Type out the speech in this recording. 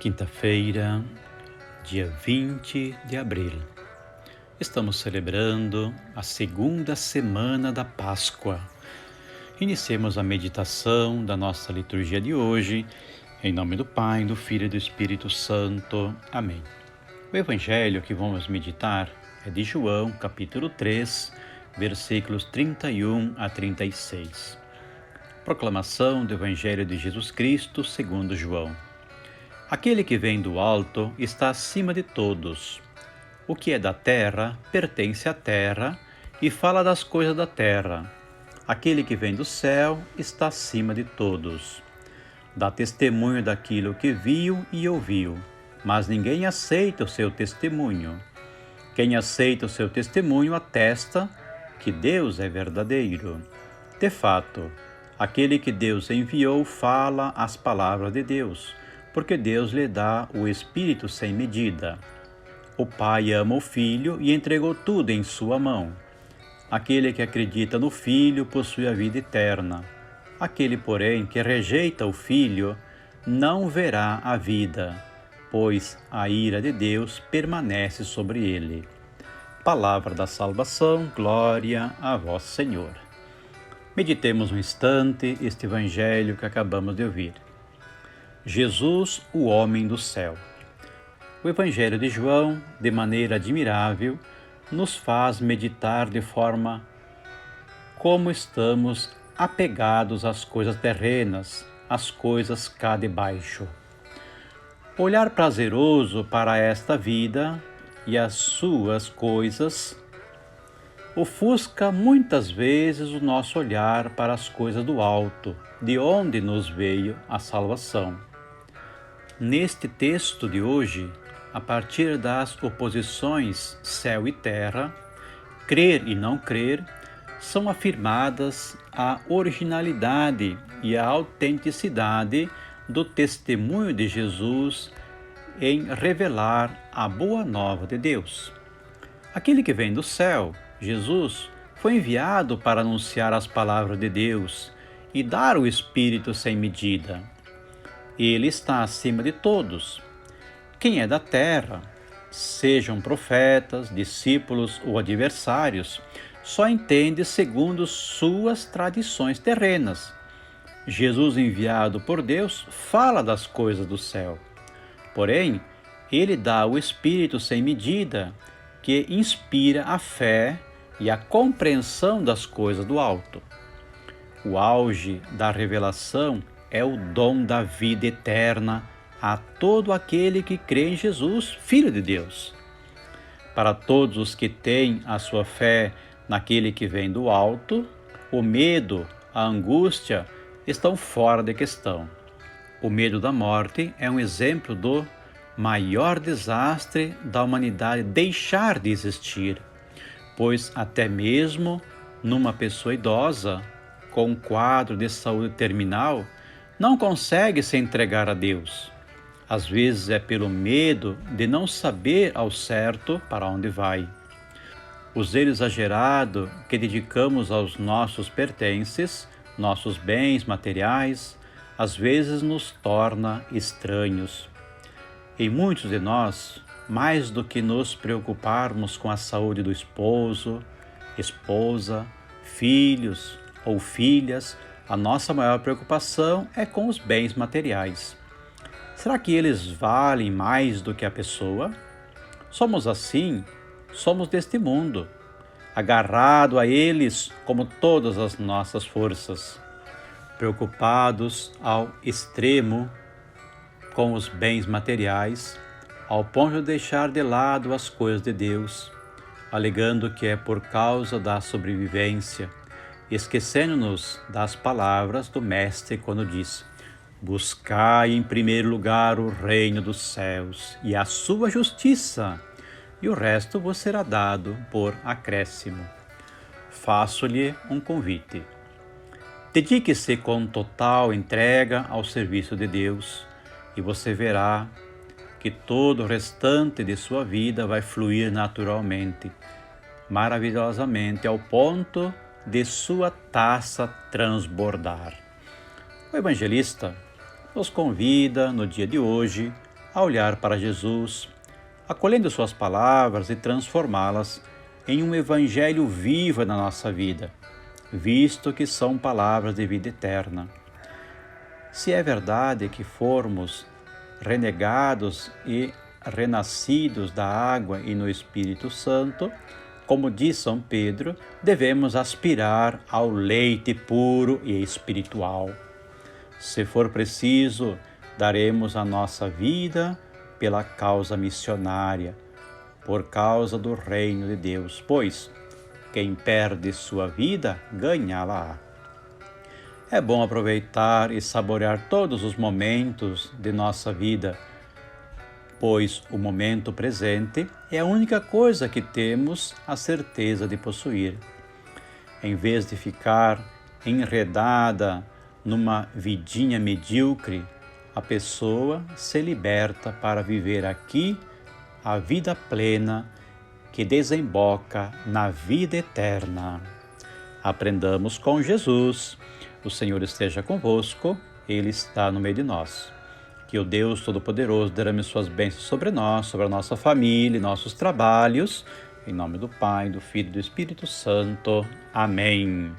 Quinta-feira, dia 20 de abril. Estamos celebrando a segunda semana da Páscoa. Iniciemos a meditação da nossa liturgia de hoje, em nome do Pai, do Filho e do Espírito Santo. Amém. O evangelho que vamos meditar é de João, capítulo 3, versículos 31 a 36. Proclamação do Evangelho de Jesus Cristo segundo João. Aquele que vem do alto está acima de todos. O que é da terra pertence à terra e fala das coisas da terra. Aquele que vem do céu está acima de todos. Dá testemunho daquilo que viu e ouviu, mas ninguém aceita o seu testemunho. Quem aceita o seu testemunho atesta que Deus é verdadeiro. De fato, aquele que Deus enviou fala as palavras de Deus, porque Deus lhe dá o Espírito sem medida. O Pai ama o Filho e entregou tudo em sua mão. Aquele que acredita no Filho possui a vida eterna. Aquele, porém, que rejeita o Filho não verá a vida, pois a ira de Deus permanece sobre ele. Palavra da salvação, glória a vós, Senhor. Meditemos um instante este evangelho que acabamos de ouvir. Jesus, o homem do céu. O Evangelho de João, de maneira admirável, nos faz meditar de forma como estamos apegados às coisas terrenas, às coisas cá de baixo. Olhar prazeroso para esta vida e as suas coisas ofusca muitas vezes o nosso olhar para as coisas do alto, de onde nos veio a salvação. Neste texto de hoje, a partir das oposições céu e terra, crer e não crer, são afirmadas a originalidade e a autenticidade do testemunho de Jesus em revelar a boa nova de Deus. Aquele que vem do céu, Jesus, foi enviado para anunciar as palavras de Deus e dar o Espírito sem medida. Ele está acima de todos. Quem é da terra, sejam profetas, discípulos ou adversários, só entende segundo suas tradições terrenas. Jesus, enviado por Deus, fala das coisas do céu. Porém, ele dá o Espírito sem medida, que inspira a fé e a compreensão das coisas do alto. O auge da revelação é o dom da vida eterna a todo aquele que crê em Jesus, Filho de Deus. Para todos os que têm a sua fé naquele que vem do alto, o medo, a angústia estão fora de questão. O medo da morte é um exemplo do maior desastre da humanidade deixar de existir, pois até mesmo numa pessoa idosa, com um quadro de saúde terminal, não consegue se entregar a Deus. Às vezes é pelo medo de não saber ao certo para onde vai. O zelo exagerado que dedicamos aos nossos pertences, nossos bens materiais, às vezes nos torna estranhos. Em muitos de nós, mais do que nos preocuparmos com a saúde do esposo, esposa, filhos ou filhas, a nossa maior preocupação é com os bens materiais. Será que eles valem mais do que a pessoa? Somos assim, somos deste mundo, agarrado a eles como todas as nossas forças, preocupados ao extremo com os bens materiais, ao ponto de deixar de lado as coisas de Deus, alegando que é por causa da sobrevivência, esquecendo-nos das palavras do Mestre quando diz: buscai em primeiro lugar o reino dos céus e a sua justiça, e o resto vos será dado por acréscimo. Faço-lhe um convite. Dedique-se com total entrega ao serviço de Deus e você verá que todo o restante de sua vida vai fluir naturalmente, maravilhosamente, ao ponto de sua taça transbordar. O evangelista nos convida, no dia de hoje, a olhar para Jesus, acolhendo suas palavras e transformá-las em um evangelho vivo na nossa vida, visto que são palavras de vida eterna. Se é verdade que formos renegados e renascidos da água e no Espírito Santo, como diz São Pedro, devemos aspirar ao leite puro e espiritual. Se for preciso, daremos a nossa vida pela causa missionária, por causa do reino de Deus, pois quem perde sua vida, ganhá-la-á. É bom aproveitar e saborear todos os momentos de nossa vida, pois o momento presente é a única coisa que temos a certeza de possuir. Em vez de ficar enredada numa vidinha medíocre, a pessoa se liberta para viver aqui a vida plena que desemboca na vida eterna. Aprendamos com Jesus. O Senhor esteja convosco, Ele está no meio de nós. Que o Deus Todo-Poderoso derrame suas bênçãos sobre nós, sobre a nossa família e nossos trabalhos. Em nome do Pai, do Filho e do Espírito Santo. Amém.